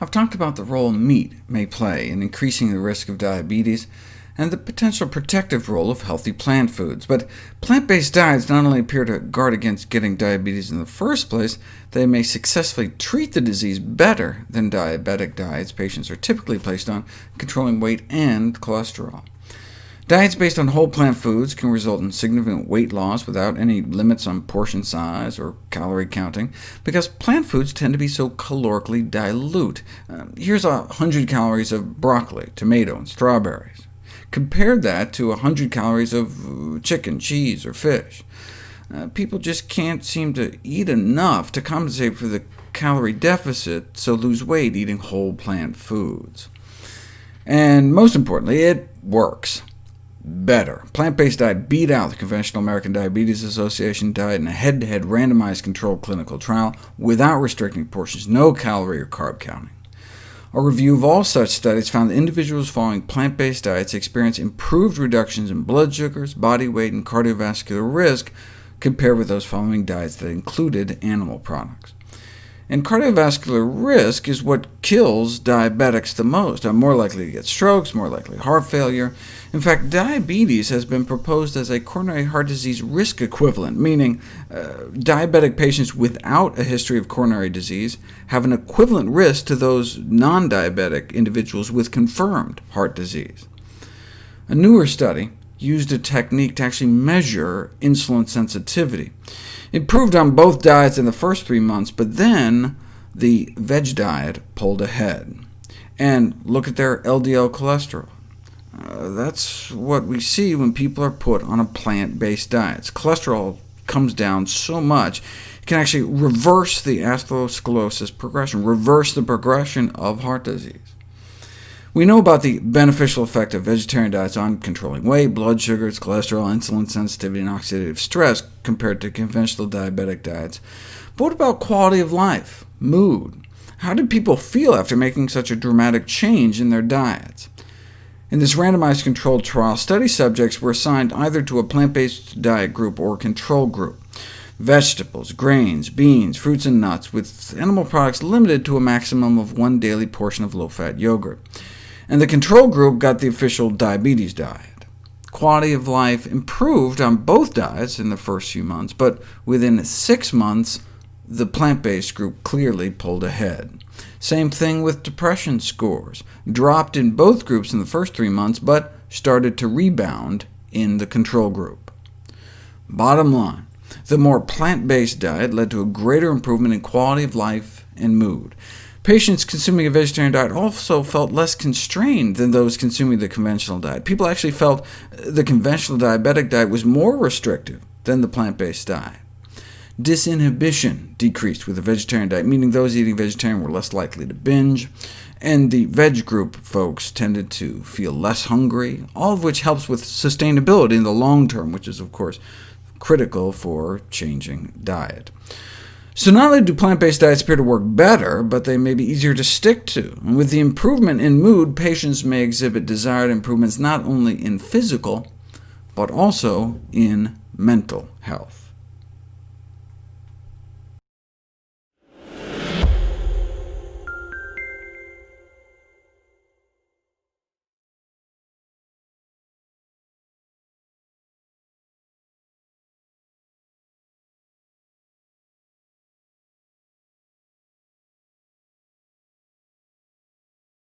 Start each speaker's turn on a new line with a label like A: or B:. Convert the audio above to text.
A: I've talked about the role meat may play in increasing the risk of diabetes, and the potential protective role of healthy plant foods. But plant-based diets not only appear to guard against getting diabetes in the first place, they may successfully treat the disease better than diabetic diets patients are typically placed on, controlling weight and cholesterol. Diets based on whole plant foods can result in significant weight loss without any limits on portion size or calorie counting, because plant foods tend to be so calorically dilute. Here's 100 calories of broccoli, tomato, and strawberries. Compare that to 100 calories of chicken, cheese, or fish. People just can't seem to eat enough to compensate for the calorie deficit, so lose weight eating whole plant foods. And most importantly, it works. Better. Plant-based diet beat out the conventional American Diabetes Association diet in a head-to-head randomized controlled clinical trial without restricting portions, no calorie or carb counting. A review of all such studies found that individuals following plant-based diets experience improved reductions in blood sugars, body weight, and cardiovascular risk compared with those following diets that included animal products. And cardiovascular risk is what kills diabetics the most. I'm more likely to get strokes, more likely heart failure. In fact, diabetes has been proposed as a coronary heart disease risk equivalent, meaning diabetic patients without a history of coronary disease have an equivalent risk to those non-diabetic individuals with confirmed heart disease. A newer study used a technique to actually measure insulin sensitivity. It proved on both diets in the first 3 months, but then the veg diet pulled ahead. And look at their LDL cholesterol. That's what we see when people are put on a plant-based diet. Cholesterol comes down so much, it can actually reverse the atherosclerosis progression, reverse the progression of heart disease. We know about the beneficial effect of vegetarian diets on controlling weight, blood sugars, cholesterol, insulin sensitivity, and oxidative stress compared to conventional diabetic diets. But what about quality of life, mood? How did people feel after making such a dramatic change in their diets? In this randomized controlled trial, study subjects were assigned either to a plant-based diet group or a control group. Vegetables, grains, beans, fruits, and nuts, with animal products limited to a maximum of 1 daily portion of low-fat yogurt. And the control group got the official diabetes diet. Quality of life improved on both diets in the first few months, but within 6 months, the plant-based group clearly pulled ahead. Same thing with depression scores. Dropped in both groups in the first 3 months, but started to rebound in the control group. Bottom line, the more plant-based diet led to a greater improvement in quality of life and mood. Patients consuming a vegetarian diet also felt less constrained than those consuming the conventional diet. People actually felt the conventional diabetic diet was more restrictive than the plant-based diet. Disinhibition decreased with the vegetarian diet, meaning those eating vegetarian were less likely to binge, and the veg group folks tended to feel less hungry, all of which helps with sustainability in the long term, which is, of course, critical for changing diet. So not only do plant-based diets appear to work better, but they may be easier to stick to. And with the improvement in mood, patients may exhibit desired improvements not only in physical, but also in mental health.